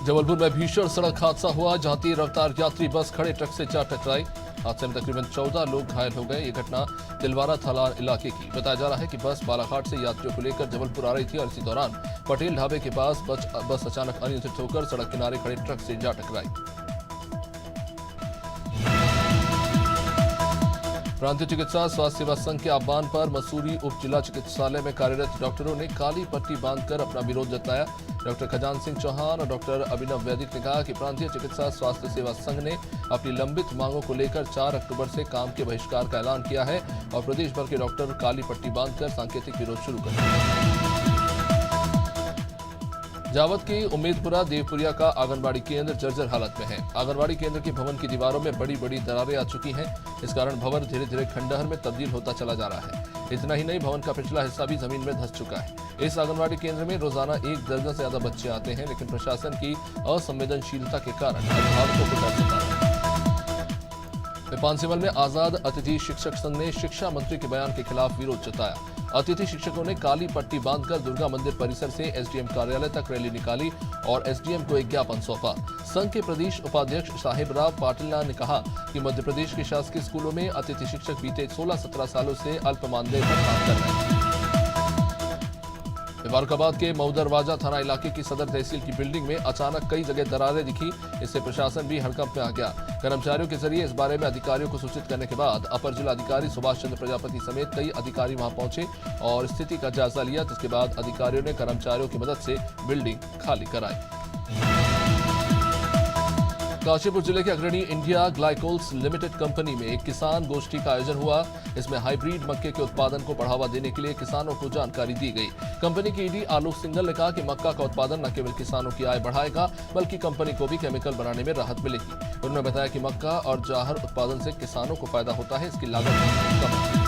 जबलपुर में भीषण सड़क हादसा हुआ, जहां तेज रफ्तार यात्री बस खड़े ट्रक से जा टकराई। हादसे में तकरीबन 14 लोग घायल हो गए। ये घटना तिलवारा थाना इलाके की बताया जा रहा है कि बस बालाघाट से यात्रियों को लेकर जबलपुर आ रही थी और इसी दौरान पटेल ढाबे के पास बस अचानक अनियंत्रित होकर सड़क किनारे खड़े ट्रक से जा टकराई। प्रांतीय चिकित्सा स्वास्थ्य सेवा संघ के आह्वान पर मसूरी उप जिला चिकित्सालय में कार्यरत डॉक्टरों ने काली पट्टी बांधकर अपना विरोध जताया। डॉक्टर खजान सिंह चौहान और डॉक्टर अभिनव वैदिक ने कहा कि प्रांतीय चिकित्सा स्वास्थ्य सेवा संघ ने अपनी लंबित मांगों को लेकर 4 अक्टूबर से काम के बहिष्कार का ऐलान किया है और प्रदेश भर के डॉक्टर काली पट्टी बांधकर सांकेतिक विरोध शुरू कर दिया। जावत की उम्मेदपुरा देवपुरिया का आंगनबाड़ी केंद्र जर्जर हालत में है। आंगनबाड़ी केंद्र के भवन की दीवारों में बड़ी बड़ी दरारें आ चुकी हैं। इस कारण भवन धीरे धीरे खंडहर में तब्दील होता चला जा रहा है। इतना ही नहीं, भवन का पिछला हिस्सा भी जमीन में धंस चुका है। इस आंगनबाड़ी केंद्र में रोजाना 1 दर्जन से ज्यादा बच्चे आते हैं, लेकिन प्रशासन की असंवेदनशीलता के कारण अभिभावकों को डर सता है। पानसेवल में आजाद अतिथि शिक्षक संघ ने शिक्षा मंत्री के बयान के खिलाफ विरोध जताया। अतिथि शिक्षकों ने काली पट्टी बांधकर दुर्गा मंदिर परिसर से एसडीएम कार्यालय तक रैली निकाली और एसडीएम को एक ज्ञापन सौंपा। संघ के प्रदेश उपाध्यक्ष साहिबराव पाटिल ने कहा कि मध्य प्रदेश के शासकीय स्कूलों में अतिथि शिक्षक बीते 16-17 सालों से अल्प मानदेय पर काम कर रहे हैं। फारुखाबाद के मऊदरवाजा थाना इलाके की सदर तहसील की बिल्डिंग में अचानक कई जगह दरारें दिखी। इससे प्रशासन भी हड़कंप में आ गया। कर्मचारियों के जरिए इस बारे में अधिकारियों को सूचित करने के बाद अपर जिलाधिकारी सुभाष चंद्र प्रजापति समेत कई अधिकारी वहां पहुंचे और स्थिति का जायजा लिया, जिसके बाद अधिकारियों ने कर्मचारियों की मदद से बिल्डिंग खाली कराई। काशीपुर जिले के अग्रणी इंडिया ग्लाइकोल्स लिमिटेड कंपनी में एक किसान गोष्ठी का आयोजन हुआ। इसमें हाइब्रिड मक्के के उत्पादन को बढ़ावा देने के लिए किसानों को जानकारी दी गई। कंपनी के ईडी आलोक सिंघल ने कहा कि मक्का का उत्पादन न केवल किसानों की आय बढ़ाएगा, बल्कि कंपनी को भी केमिकल बनाने में राहत मिलेगी। उन्होंने बताया कि मक्का और जाहर उत्पादन से किसानों को फायदा होता है, इसकी लागत भी कम है।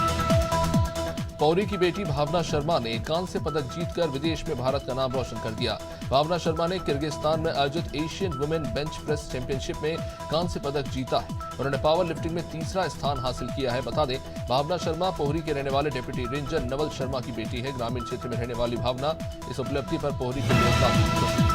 पौरी की बेटी भावना शर्मा ने कांस्य पदक जीतकर विदेश में भारत का नाम रोशन कर दिया। भावना शर्मा ने किर्गिस्तान में आयोजित Asian women bench press championship में कांस्य पदक जीता है। उन्होंने पावर लिफ्टिंग में 3रा स्थान हासिल किया है। बता दें, भावना शर्मा पोहरी के रहने वाले डिप्टी रेंजर नवल शर्मा की बेटी है। ग्रामीण क्षेत्र में रहने वाली भावना इस उपलब्धि पर पोहरी के लोग काफी खुश हैं।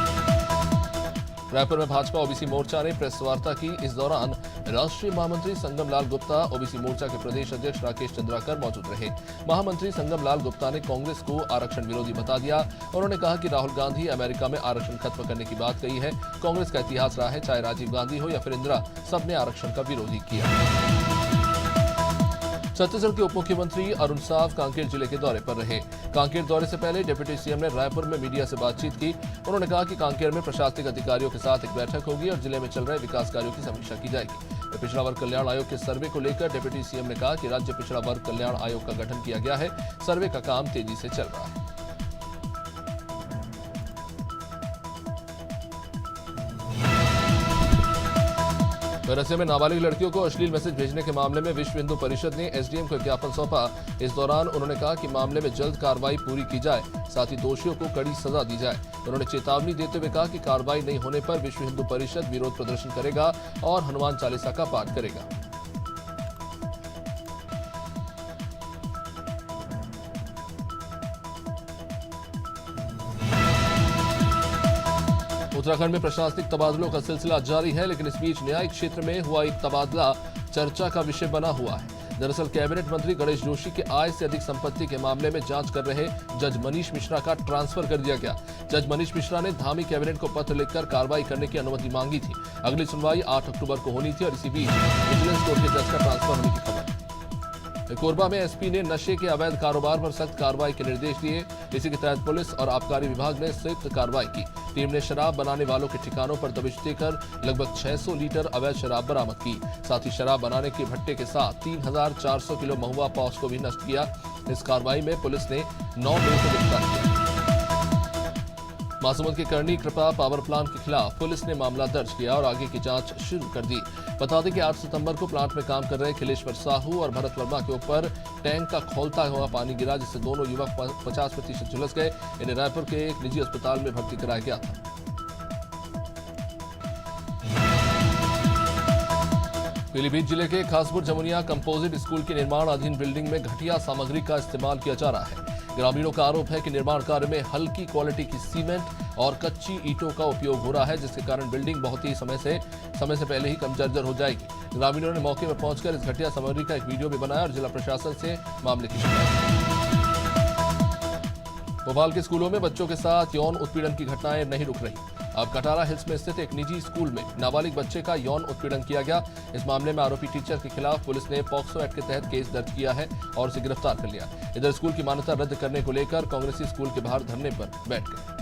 रायपुर में भाजपा ओबीसी मोर्चा ने प्रेस वार्ता की। इस दौरान राष्ट्रीय महामंत्री संगम लाल गुप्ता, ओबीसी मोर्चा के प्रदेश अध्यक्ष राकेश चंद्राकर मौजूद रहे। महामंत्री संगम लाल गुप्ता ने कांग्रेस को आरक्षण विरोधी बता दिया। उन्होंने कहा कि राहुल गांधी अमेरिका में आरक्षण खत्म करने की बात कही है। कांग्रेस का इतिहास रहा है, चाहे राजीव गांधी हो या फिर इंदिरा, सबने आरक्षण का विरोध किया। छत्तीसगढ़ के उप मुख्यमंत्री अरुण साव कांकेर जिले के दौरे पर रहे। कांकेर दौरे से पहले डिप्टी सीएम ने रायपुर में मीडिया से बातचीत की। उन्होंने कहा कि कांकेर में प्रशासनिक अधिकारियों के साथ एक बैठक होगी और जिले में चल रहे विकास कार्यों की समीक्षा की जाएगी। पिछड़ा वर्ग कल्याण आयोग के सर्वे को लेकर डिप्टी सीएम ने कहा कि राज्य पिछड़ा वर्ग कल्याण आयोग का गठन किया गया है। सर्वे का काम तेजी से चल रहा है। रसिया में नाबालिग लड़कियों को अश्लील मैसेज भेजने के मामले में विश्व हिंदू परिषद ने एसडीएम को ज्ञापन सौंपा। इस दौरान उन्होंने कहा कि मामले में जल्द कार्रवाई पूरी की जाए, साथ ही दोषियों को कड़ी सजा दी जाए। उन्होंने चेतावनी देते हुए कहा कि कार्रवाई नहीं होने पर विश्व हिंदू परिषद विरोध प्रदर्शन करेगा और हनुमान चालीसा का पाठ करेगा। उत्तराखंड में प्रशासनिक तबादलों का सिलसिला जारी है, लेकिन इस बीच न्यायिक क्षेत्र में हुआ एक तबादला चर्चा का विषय बना हुआ है। दरअसल कैबिनेट मंत्री गणेश जोशी के आय से अधिक संपत्ति के मामले में जांच कर रहे जज मनीष मिश्रा का ट्रांसफर कर दिया गया। जज मनीष मिश्रा ने धामी कैबिनेट को पत्र लिखकर कार्रवाई करने की अनुमति मांगी थी। अगली सुनवाई 8 अक्टूबर को होनी थी और इसी बीच विजिलेंस कोर्ट के जज का ट्रांसफर होने की खबर। कोरबा में एसपी ने नशे के अवैध कारोबार पर सख्त कार्रवाई के निर्देश दिए। इसी के तहत पुलिस और आबकारी विभाग ने संयुक्त कार्रवाई की। टीम ने शराब बनाने वालों के ठिकानों पर दबिश देकर लगभग 600 लीटर अवैध शराब बरामद की। साथ ही शराब बनाने के भट्टे के साथ 3400 किलो महुआ पॉस को भी नष्ट किया। इस कार्रवाई में पुलिस ने 9 लोगों को गिरफ्तार किया। महासमुंद के करनी कृपा पावर प्लांट के खिलाफ पुलिस ने मामला दर्ज किया और आगे की जांच शुरू कर दी। बता दें कि 8 सितंबर को प्लांट में काम कर रहे खिलेश्वर साहू और भरत वर्मा के ऊपर टैंक का खौलता हुआ पानी गिरा, जिससे दोनों युवक 50% झुलस गए। इन्हें रायपुर के एक निजी अस्पताल में भर्ती कराया गया था। पीलीभीत जिले के खासपुर जमुनिया कंपोजिट स्कूल के निर्माणाधीन बिल्डिंग में घटिया सामग्री का इस्तेमाल किया जा रहा है। ग्रामीणों का आरोप है कि निर्माण कार्य में हल्की क्वालिटी की सीमेंट और कच्ची ईंटों का उपयोग हो रहा है, जिसके कारण बिल्डिंग बहुत ही समय से पहले ही कम जर्जर हो जाएगी। ग्रामीणों ने मौके पर पहुंचकर इस घटिया सामग्री का एक वीडियो भी बनाया और जिला प्रशासन से मामले की शिकायत। भोपाल के स्कूलों में बच्चों के साथ यौन उत्पीड़न की घटनाएं नहीं रुक रही। अब कटारा हिल्स में स्थित एक निजी स्कूल में नाबालिग बच्चे का यौन उत्पीड़न किया गया। इस मामले में आरोपी टीचर के खिलाफ पुलिस ने पॉक्सो एक्ट के तहत केस दर्ज किया है और उसे गिरफ्तार कर लिया। इधर स्कूल की मान्यता रद्द करने को लेकर कांग्रेसी स्कूल के बाहर धरने पर बैठ गए।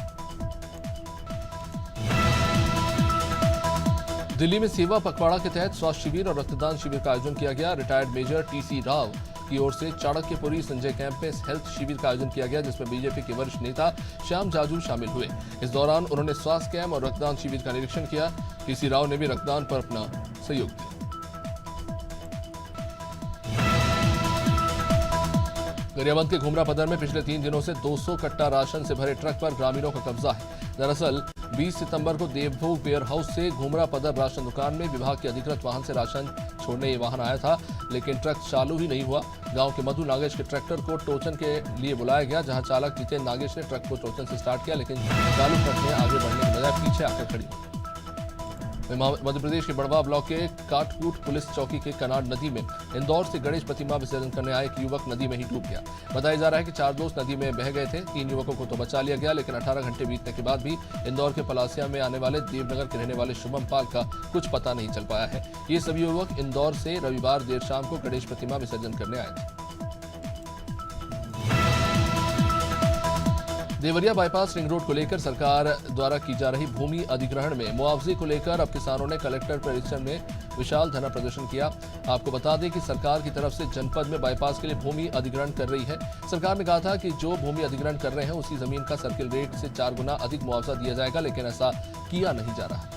दिल्ली में सेवा पखवाड़ा के तहत स्वास्थ्य शिविर और रक्तदान शिविर का आयोजन किया गया। रिटायर्ड मेजर टीसी राव की ओर से चाणक्यपुरी संजय कैंप में हेल्थ शिविर का आयोजन किया गया, जिसमें बीजेपी के वरिष्ठ नेता श्याम जाजू शामिल हुए। इस दौरान उन्होंने स्वास्थ्य कैंप और रक्तदान शिविर का निरीक्षण किया। टीसी राव ने भी रक्तदान पर अपना सहयोग दिया। गरियाबंद के घुमरा पदर में पिछले 3 दिनों से 200 कट्टा राशन से भरे ट्रक पर ग्रामीणों का कब्जा है। दरअसल 20 सितंबर को देवभोग वेयर हाउस से घुमरा पदर राशन दुकान में विभाग के अधिकृत वाहन से राशन छोड़ने ये वाहन आया था, लेकिन ट्रक चालू ही नहीं हुआ। गांव के मधु नागेश के ट्रैक्टर को टोचन के लिए बुलाया गया, जहां चालक जितेंद्र नागेश ने ट्रक को टोचन से स्टार्ट किया, लेकिन चालू ट्रक ने आगे बढ़ने के बजाय पीछे आकर खड़ी हुई। मध्य प्रदेश के बड़वा ब्लॉक के काटकूट पुलिस चौकी के कनाड नदी में इंदौर से गणेश प्रतिमा विसर्जन करने आए एक युवक नदी में ही डूब गया। बताया जा रहा है कि 4 दोस्त नदी में बह गए थे। 3 युवकों को तो बचा लिया गया, लेकिन 18 घंटे बीतने के बाद भी इंदौर के पलासिया में आने वाले देवनगर के रहने वाले शुभम पाल का कुछ पता नहीं चल पाया है। ये सभी युवक इंदौर से रविवार देर शाम को गणेश प्रतिमा विसर्जन करने आए थे। देवरिया बाईपास रिंग रोड को लेकर सरकार द्वारा की जा रही भूमि अधिग्रहण में मुआवजे को लेकर अब किसानों ने कलेक्टर परिसर में विशाल धरना प्रदर्शन किया। आपको बता दें कि सरकार की तरफ से जनपद में बाईपास के लिए भूमि अधिग्रहण कर रही है। सरकार ने कहा था कि जो भूमि अधिग्रहण कर रहे हैं उसी जमीन का सर्किल रेट से 4 गुना अधिक मुआवजा दिया जाएगा, लेकिन ऐसा किया नहीं जा रहा।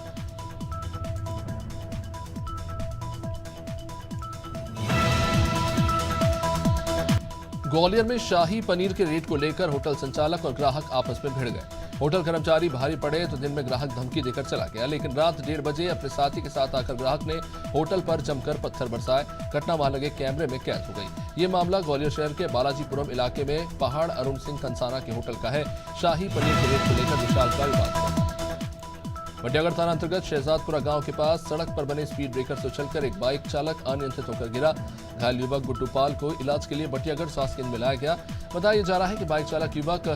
ग्वालियर में शाही पनीर के रेट को लेकर होटल संचालक और ग्राहक आपस में भिड़ गए। होटल कर्मचारी भारी पड़े तो दिन में ग्राहक धमकी देकर चला गया, लेकिन रात 1:30 बजे अपने साथी के साथ आकर ग्राहक ने होटल पर जमकर पत्थर बरसाए। घटना वहां लगे कैमरे में कैद हो गई। ये मामला ग्वालियर शहर के बालाजीपुरम इलाके में पहाड़ अरुण सिंह कंसाना के होटल का है। शाही पनीर के रेट को लेकर विशाल का विवाद हुआ। मटियागढ़ थाना अंतर्गत शहजादपुरा गांव के पास सड़क पर बने स्पीड ब्रेकर से उछलकर एक बाइक चालक अनियंत्रित होकर गिरा। घायल युवक गुड्डू पाल को इलाज के लिए बटियागढ़ स्वास्थ्य केंद्र में लाया गया। बताया जा रहा है कि बाइक चालक युवक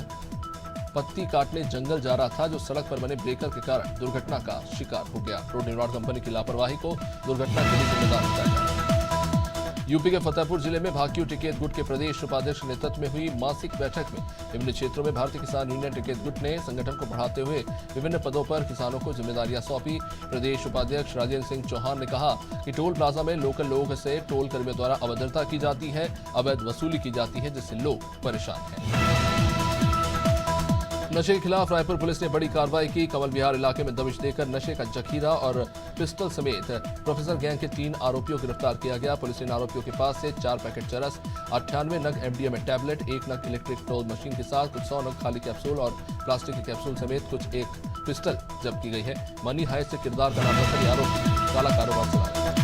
पत्ती काटने जंगल जा रहा था, जो सड़क पर बने ब्रेकर के कारण दुर्घटना का शिकार हो गया। रोड निर्माण कंपनी की लापरवाही को दुर्घटना के लिए जिम्मेदार बताया जा रहा है। यूपी के फतेहपुर जिले में भाकियू टिकैत गुट के प्रदेश उपाध्यक्ष के नेतृत्व में हुई मासिक बैठक में विभिन्न क्षेत्रों में भारतीय किसान यूनियन टिकैत गुट ने संगठन को बढ़ाते हुए विभिन्न पदों पर किसानों को जिम्मेदारियां सौंपी। प्रदेश उपाध्यक्ष राजेंद्र सिंह चौहान ने कहा कि टोल प्लाजा में लोकल लोगों से टोल कर्मियों द्वारा अभद्रता की जाती है, अवैध वसूली की जाती है, जिससे लोग परेशान हैं। नशे के खिलाफ रायपुर पुलिस ने बड़ी कार्रवाई की। कमल विहार इलाके में दबिश देकर नशे का जखीरा और पिस्टल समेत प्रोफेसर गैंग के 3 आरोपियों को गिरफ्तार किया गया। पुलिस ने इन आरोपियों के पास से 4 पैकेट चरस, 98 नग एमडीएमए टैबलेट, 1 नग इलेक्ट्रिक टोल मशीन के साथ कुछ 100 नग खाली कैप्सूल और प्लास्टिक के कैप्सूल समेत एक पिस्टल जब्त की गई है। मनी हाइस्ट से किरदार का नाम रखकर आरोपी काला कारोबार चला रहे हैं।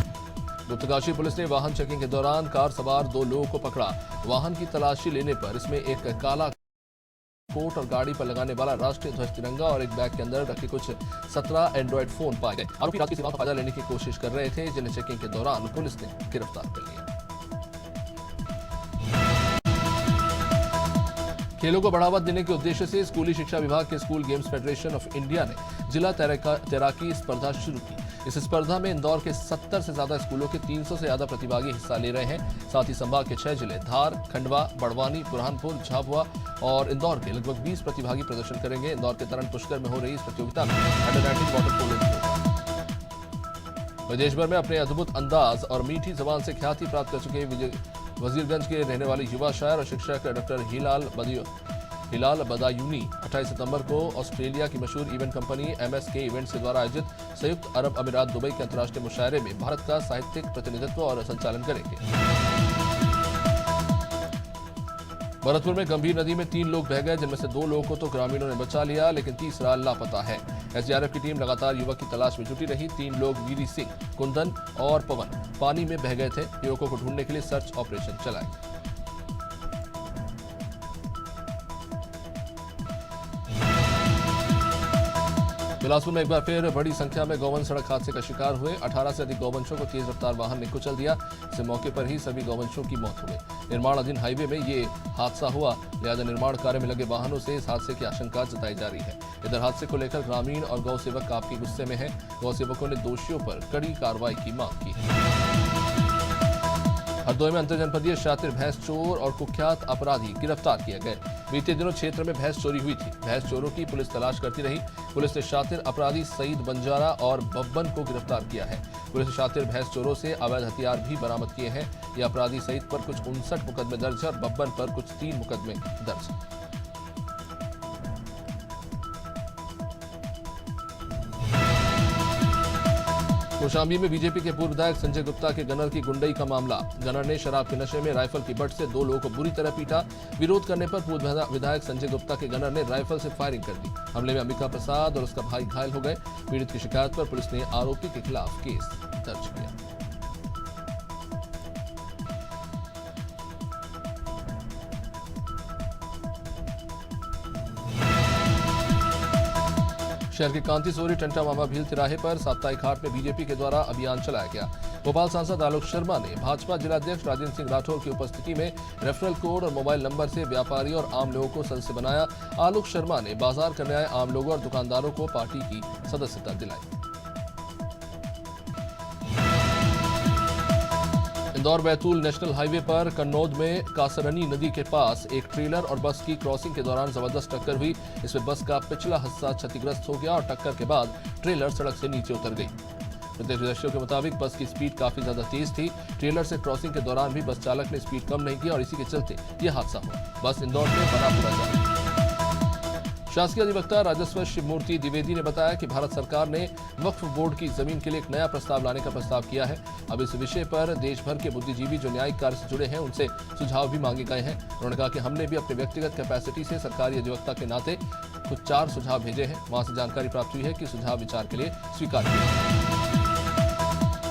गुप्तकाशी पुलिस ने वाहन चेकिंग के दौरान कार सवार 2 लोगों को पकड़ा। वाहन की तलाशी लेने पर इसमें एक काला कोट और गाड़ी पर लगाने वाला राष्ट्रीय ध्वज तिरंगा और एक बैग के अंदर रखे कुछ 17 एंड्रॉइड फोन पाए गए। आरोपी रात की सेवा का फायदा लेने की कोशिश कर रहे थे, जिन्हें चेकिंग के दौरान पुलिस ने गिरफ्तार कर लिया। खेलों को बढ़ावा देने के उद्देश्य से स्कूली शिक्षा विभाग के school games federation of India ने जिला तैराकी स्पर्धा शुरू की। इस स्पर्धा में इंदौर के 70 से ज्यादा स्कूलों के 300 से ज्यादा प्रतिभागी हिस्सा ले रहे हैं। साथ ही संभाग के 6 जिले धार, खंडवा, बड़वानी, बुरहानपुर, झाबुआ और इंदौर के लगभग 20 प्रतिभागी प्रदर्शन करेंगे। इंदौर के तरण पुष्कर में हो रही इस प्रतियोगिता में अंडर-19 वाटर पोलो होगा। देश भर में अपने अद्भुत अंदाज और मीठी जबान से ख्याति प्राप्त कर चुके वजीरगंज के रहने वाले युवा शायर और शिक्षक डॉक्टर हिलाल बदायूनी 28 सितंबर को ऑस्ट्रेलिया की मशहूर इवेंट कंपनी MSK इवेंट्स के द्वारा आयोजित संयुक्त अरब अमीरात दुबई के अंतर्राष्ट्रीय मुशायरे में भारत का साहित्यिक प्रतिनिधित्व और संचालन करेंगे। भरतपुर में गंभीर नदी में 3 लोग बह गए, जिनमें से 2 लोगों को तो ग्रामीणों ने बचा लिया, लेकिन तीसरा लापता है। एसडीआरएफ की टीम लगातार युवक की तलाश में जुटी रही। 3 लोग वीरी सिंह, कुंदन और पवन पानी में बह गए थे। युवकों को ढूंढने के लिए सर्च ऑपरेशन चलाया। बिलासपुर में एक बार फिर बड़ी संख्या में गौवंश सड़क हादसे का शिकार हुए। 18 से अधिक गौवंशों को तेज रफ्तार वाहन ने कुचल दिया। इससे मौके पर ही सभी गौवंशों की मौत हो गई। निर्माणाधीन हाईवे में ये हादसा हुआ, लिहाजा निर्माण कार्य में लगे वाहनों से इस हादसे की आशंका जताई जा रही है। इधर हादसे को लेकर ग्रामीण और गौ सेवक काफी गुस्से में है। गौ सेवकों ने दोषियों पर कड़ी कार्रवाई की मांग की है। हरदोई में अंतरजनपदीय शातिर भैंस चोर और कुख्यात अपराधी गिरफ्तार किए गए। बीते दिनों क्षेत्र में भैंस चोरी हुई थी। भैंस चोरों की पुलिस तलाश करती रही। पुलिस ने शातिर अपराधी सईद बंजारा और बब्बन को गिरफ्तार किया है। पुलिस ने शातिर भैंस चोरों से अवैध हथियार भी बरामद किए हैं। ये अपराधी सईद पर कुछ 59 मुकदमे दर्ज है और बब्बन पर कुछ 3 मुकदमे दर्ज है। कौशाम्बी में बीजेपी के पूर्व विधायक संजय गुप्ता के गनर की गुंडई का मामला। गनर ने शराब के नशे में राइफल की बट से 2 लोगों को बुरी तरह पीटा। विरोध करने पर पूर्व विधायक संजय गुप्ता के गनर ने राइफल से फायरिंग कर दी। हमले में अंबिका प्रसाद और उसका भाई घायल हो गए। पीड़ित की शिकायत पर पुलिस ने आरोपी के खिलाफ केस दर्ज किया। शहर के कांति सोरी टंटा मामा भील तिराहे पर साप्ताहिक हाट में बीजेपी के द्वारा अभियान चलाया गया। भोपाल सांसद आलोक शर्मा ने भाजपा जिलाध्यक्ष राजेंद्र सिंह राठौर की उपस्थिति में रेफरल कोड और मोबाइल नंबर से व्यापारी और आम लोगों को सदस्य बनाया। आलोक शर्मा ने बाजार करने आए आम लोगों और दुकानदारों को पार्टी की सदस्यता दिलाई। इंदौर बैतूल नेशनल हाईवे पर कन्नौद में कासरनी नदी के पास एक ट्रेलर और बस की क्रॉसिंग के दौरान जबरदस्त टक्कर हुई। इसमें बस का पिछला हिस्सा क्षतिग्रस्त हो गया और टक्कर के बाद ट्रेलर सड़क से नीचे उतर गई। प्रत्यक्षदर्शियों के मुताबिक बस की स्पीड काफी ज्यादा तेज थी। ट्रेलर से क्रॉसिंग के दौरान भी बस चालक ने स्पीड कम नहीं की और इसी के चलते यह हादसा हुआ। बस इंदौर से बनापुरा जा रही। शासकीय अधिवक्ता राजस्व शिवमूर्ति द्विवेदी ने बताया कि भारत सरकार ने वक्फ बोर्ड की जमीन के लिए एक नया प्रस्ताव लाने का प्रस्ताव किया है। अब इस विषय पर देश भर के बुद्धिजीवी जो न्यायिक कार्य से जुड़े हैं उनसे सुझाव भी मांगे गए हैं। उन्होंने कहा कि हमने भी अपने व्यक्तिगत कैपेसिटी से सरकारी अधिवक्ता के नाते कुछ 4 सुझाव भेजे हैं। वहां से जानकारी प्राप्त हुई है कि सुझाव विचार के लिए स्वीकार किए।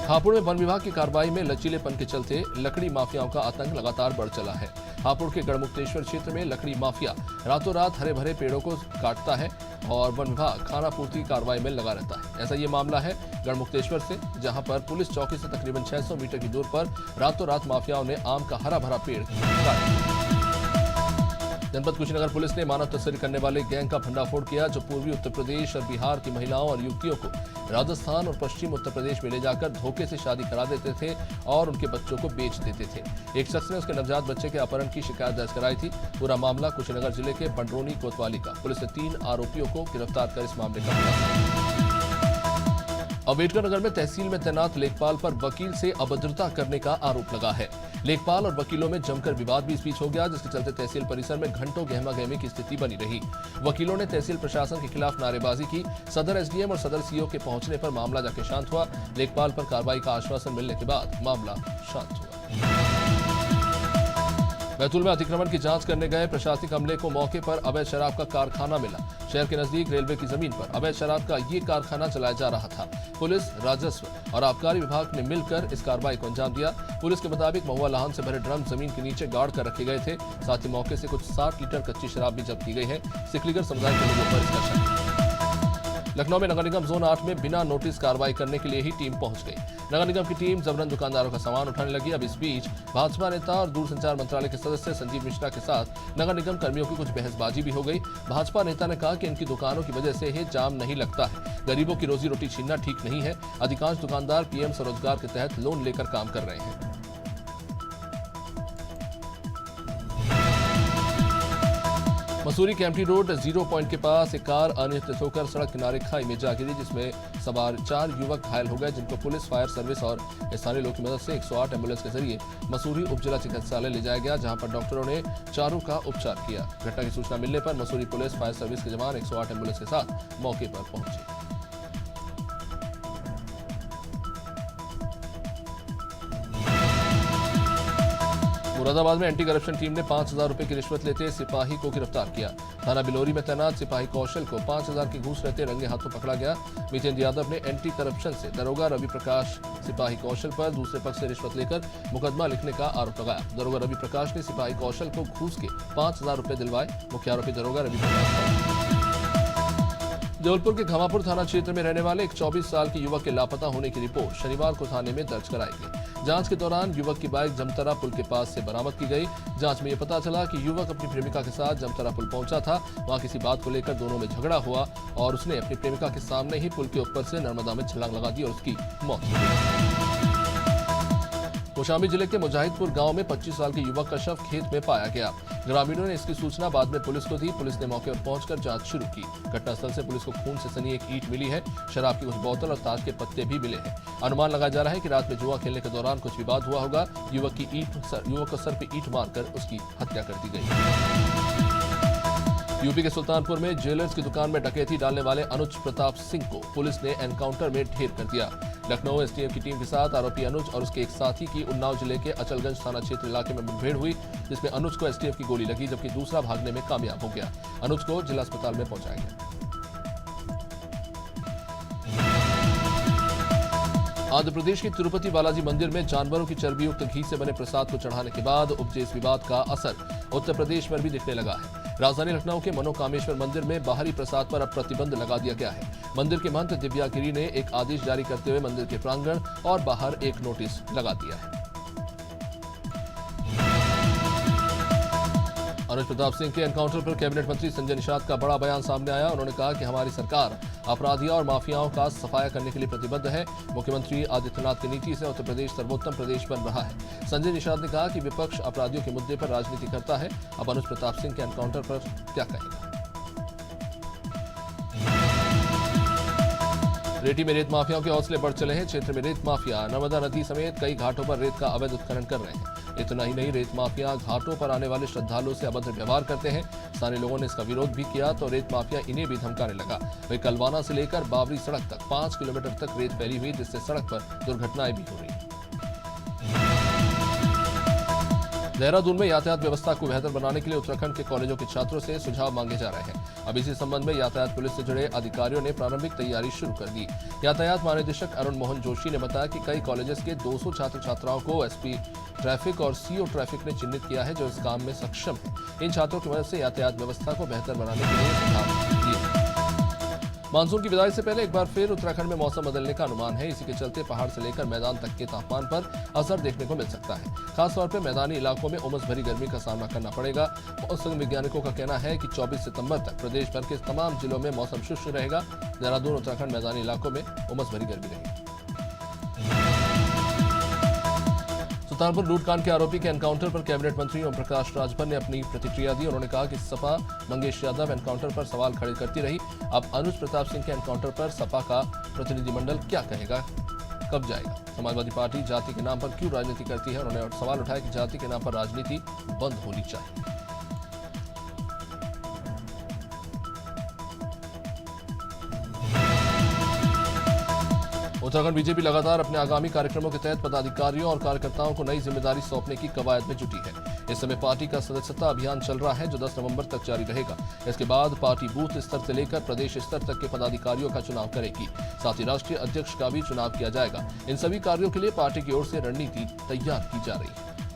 हापुड़ में वन विभाग की कार्रवाई में लचीलेपन के चलते लकड़ी माफियाओं का आतंक लगातार बढ़ चला है। हापुड़ के गढ़मुक्तेश्वर क्षेत्र में लकड़ी माफिया रातों रात हरे भरे पेड़ों को काटता है और वन विभाग खाना पूर्ति कार्रवाई में लगा रहता है। ऐसा ये मामला है गढ़मुक्तेश्वर से, जहां पर पुलिस चौकी से तकरीबन 600 मीटर की दूर पर रातों रात माफियाओं ने आम का हरा भरा पेड़ काट दिया। जनपद कुशीनगर पुलिस ने मानव तस्करी करने वाले गैंग का भंडाफोड़ किया, जो पूर्वी उत्तर प्रदेश और बिहार की महिलाओं और युवतियों को राजस्थान और पश्चिम उत्तर प्रदेश में ले जाकर धोखे से शादी करा देते थे और उनके बच्चों को बेच देते थे। एक शख्स ने उसके नवजात बच्चे के अपहरण की शिकायत दर्ज कराई थी। पूरा मामला कुशीनगर जिले के पंडरोनी कोतवाली का। पुलिस ने 3 आरोपियों को गिरफ्तार कर इस मामले का खुलासा। अम्बेडकर नगर में तहसील में तैनात लेखपाल पर वकील से अभद्रता करने का आरोप लगा है। लेखपाल और वकीलों में जमकर विवाद भी इस बीच हो गया, जिसके चलते तहसील परिसर में घंटों गहमा-गहमी की स्थिति बनी रही। वकीलों ने तहसील प्रशासन के खिलाफ नारेबाजी की। सदर एसडीएम और सदर सीओ के पहुंचने पर मामला जाके शांत हुआ। लेखपाल पर कार्रवाई का आश्वासन मिलने के बाद मामला शांत हुआ। बैतूल में अतिक्रमण की जांच करने गए प्रशासनिक अमले को मौके पर अवैध शराब का कारखाना मिला। शहर के नजदीक रेलवे की जमीन पर अवैध शराब का ये कारखाना चलाया जा रहा था। पुलिस, राजस्व और आबकारी विभाग ने मिलकर इस कार्रवाई को अंजाम दिया। पुलिस के मुताबिक महुआ लाहन से भरे ड्रम जमीन के नीचे गाड़ कर रखे गए थे। साथ ही मौके से कुछ 60 लीटर कच्ची शराब भी जब्त की गई है। सिकलीगर समुदाय के लोगों पर इसका शक है। लखनऊ में नगर निगम जोन 8 में बिना नोटिस कार्रवाई करने के लिए ही टीम पहुंच गई। नगर निगम की टीम जबरन दुकानदारों का सामान उठाने लगी। अब इस बीच भाजपा नेता और दूरसंचार मंत्रालय के सदस्य संजीव मिश्रा के साथ नगर निगम कर्मियों की कुछ बहसबाजी भी हो गई। भाजपा नेता ने कहा कि इनकी दुकानों की वजह से ही जाम नहीं लगता है। गरीबों की रोजी रोटी छीनना ठीक नहीं है। अधिकांश दुकानदार पीएम स्वरोजगार के तहत लोन लेकर काम कर रहे हैं। मसूरी कैंपटी रोड 0 पॉइंट के पास एक कार अनियंत्रित होकर सड़क किनारे खाई में जा गिरी, जिसमें सवार 4 युवक घायल हो गए, जिनको पुलिस, फायर सर्विस और स्थानीय लोगों की मदद से 108 एम्बुलेंस के जरिए मसूरी उपजिला चिकित्सालय ले जाया गया, जहां पर डॉक्टरों ने चारों का उपचार किया। घटना की सूचना मिलने पर मसूरी पुलिस, फायर सर्विस के जवान 108 एम्बुलेंस के साथ मौके पर पहुंचे। मुरादाबाद में एंटी करप्शन टीम ने 5,000 रुपए की रिश्वत लेते सिपाही को गिरफ्तार किया। थाना बिलोरी में तैनात सिपाही कौशल को 5,000 की घूस लेते रंगे हाथों पकड़ा गया। मितेंद्र यादव ने एंटी करप्शन से दरोगा रवि प्रकाश सिपाही कौशल पर दूसरे पक्ष से रिश्वत लेकर मुकदमा लिखने का आरोप लगाया। दरोगा रवि प्रकाश ने सिपाही कौशल को घूस के 5,000 रुपए दिलवाए। मुख्य आरोपी दरोगा रवि प्रकाश। जबलपुर के घमापुर थाना क्षेत्र में रहने वाले एक 24 साल के युवक के लापता होने की रिपोर्ट शनिवार को थाने में दर्ज कराई गई। जांच के दौरान युवक की बाइक जमतरा पुल के पास से बरामद की गई। जांच में यह पता चला कि युवक अपनी प्रेमिका के साथ जमतरा पुल पहुंचा था। वहां किसी बात को लेकर दोनों में झगड़ा हुआ और उसने अपनी प्रेमिका के सामने ही पुल के ऊपर से नर्मदा में छलांग लगा दी और उसकी मौत हो गई। कौशाम्बी जिले के मुजाहिदपुर गांव में 25 साल के युवक का शव खेत में पाया गया। ग्रामीणों ने इसकी सूचना बाद में पुलिस को दी। पुलिस ने मौके पर पहुंचकर जांच शुरू की। घटनास्थल से पुलिस को खून से सनी एक ईंट मिली है। शराब की कुछ बोतल और ताश के पत्ते भी मिले हैं। अनुमान लगाया जा रहा है कि रात में जुआ खेलने के दौरान कुछ विवाद हुआ होगा। युवक को सर पे ईंट मारकर उसकी हत्या कर दी गई। यूपी के सुल्तानपुर में ज्वेलर्स की दुकान में डकैती डालने वाले अनुज प्रताप सिंह को पुलिस ने एनकाउंटर में ढेर कर दिया। लखनऊ एसटीएफ की टीम के साथ आरोपी अनुज और उसके एक साथी की उन्नाव जिले के अचलगंज थाना क्षेत्र इलाके में मुठभेड़ हुई, जिसमें अनुज को एसटीएफ की गोली लगी जबकि दूसरा भागने में कामयाब हो गया। अनुज को जिला अस्पताल में पहुंचाया गया। आंध्र प्रदेश के तिरुपति बालाजी मंदिर में जानवरों की चर्बीयुक्त घी से बने प्रसाद को चढ़ाने के बाद उपजे इस विवाद का असर उत्तर प्रदेश पर भी दिखने लगा है। राजधानी लखनऊ के मनोकामेश्वर मंदिर में बाहरी प्रसाद पर अब प्रतिबंध लगा दिया गया है। मंदिर के महंत दिव्या गिरी ने एक आदेश जारी करते हुए मंदिर के प्रांगण और बाहर एक नोटिस लगा दिया है। अनुज प्रताप सिंह के एनकाउंटर पर कैबिनेट मंत्री संजय निषाद का बड़ा बयान सामने आया। उन्होंने कहा कि हमारी सरकार अपराधियों और माफियाओं का सफाया करने के लिए प्रतिबद्ध है। मुख्यमंत्री आदित्यनाथ की नीति से उत्तर प्रदेश सर्वोत्तम प्रदेश बन रहा है। संजय निषाद ने कहा कि विपक्ष अपराधियों के मुद्दे पर राजनीति करता है। अब अनुज प्रताप सिंह के एनकाउंटर पर क्या कहेगा। रेती में रेत माफियाओं के हौसले बढ़ चले हैं। क्षेत्र में रेत माफिया नर्मदा नदी समेत कई घाटों पर रेत का अवैध उत्खनन कर रहे हैं। इतना ही नहीं, रेत माफिया घाटों पर आने वाले श्रद्धालुओं से अभद्र व्यवहार करते हैं। स्थानीय लोगों ने इसका विरोध भी किया तो रेत माफिया इन्हें भी धमकाने लगा। वही कलवाना से लेकर बावरी सड़क तक 5 किलोमीटर तक रेत फैली हुई, जिससे सड़क पर दुर्घटनाएं भी हो रही हैं। देहरादून में यातायात व्यवस्था को बेहतर बनाने के लिए उत्तराखंड के कॉलेजों के छात्रों से सुझाव मांगे जा रहे हैं। अब इसी संबंध में यातायात पुलिस से जुड़े अधिकारियों ने प्रारंभिक तैयारी शुरू कर दी। यातायात महानिदेशक अरुण मोहन जोशी ने बताया कि कई कॉलेजेस के 200 छात्र छात्राओं को एसपी ट्रैफिक और सीओ ट्रैफिक ने चिन्हित किया है, जो इस काम में सक्षम है। इन छात्रों की मदद से यातायात व्यवस्था को बेहतर बनाने के लिए सुझाव दिए। मानसून की विदाई से पहले एक बार फिर उत्तराखंड में मौसम बदलने का अनुमान है। इसी के चलते पहाड़ से लेकर मैदान तक के तापमान पर असर देखने को मिल सकता है। खासतौर पर मैदानी इलाकों में उमस भरी गर्मी का सामना करना पड़ेगा। मौसम वैज्ञानिकों का कहना है कि 24 सितंबर तक प्रदेश भर के तमाम जिलों में मौसम शुष्क रहेगा। देहरादून उत्तराखंड मैदानी इलाकों में उमस भरी गर्मी रहेगी। सुल्तानपुर लूटकांड के आरोपी के एनकाउंटर पर कैबिनेट मंत्री ओम प्रकाश राजभर ने अपनी प्रतिक्रिया दी। उन्होंने कहा कि सपा मंगेश यादव एनकाउंटर पर सवाल खड़े करती रही। अब अनुज प्रताप सिंह के एनकाउंटर पर सपा का प्रतिनिधिमंडल क्या कहेगा, कब जाएगा। समाजवादी पार्टी जाति के नाम पर क्यों राजनीति करती है। उन्होंने सवाल उठाया कि जाति के नाम पर राजनीति बंद होनी चाहिए। उत्तराखंड बीजेपी लगातार अपने आगामी कार्यक्रमों के तहत पदाधिकारियों और कार्यकर्ताओं को नई जिम्मेदारी सौंपने की कवायद में जुटी है। इस समय पार्टी का सदस्यता अभियान चल रहा है, जो 10 नवंबर तक जारी रहेगा। इसके बाद पार्टी बूथ स्तर से लेकर प्रदेश स्तर तक के पदाधिकारियों का चुनाव करेगी। साथ ही राष्ट्रीय अध्यक्ष का भी चुनाव किया जाएगा। इन सभी कार्यों के लिए पार्टी की ओर से रणनीति तैयार की जा रही है।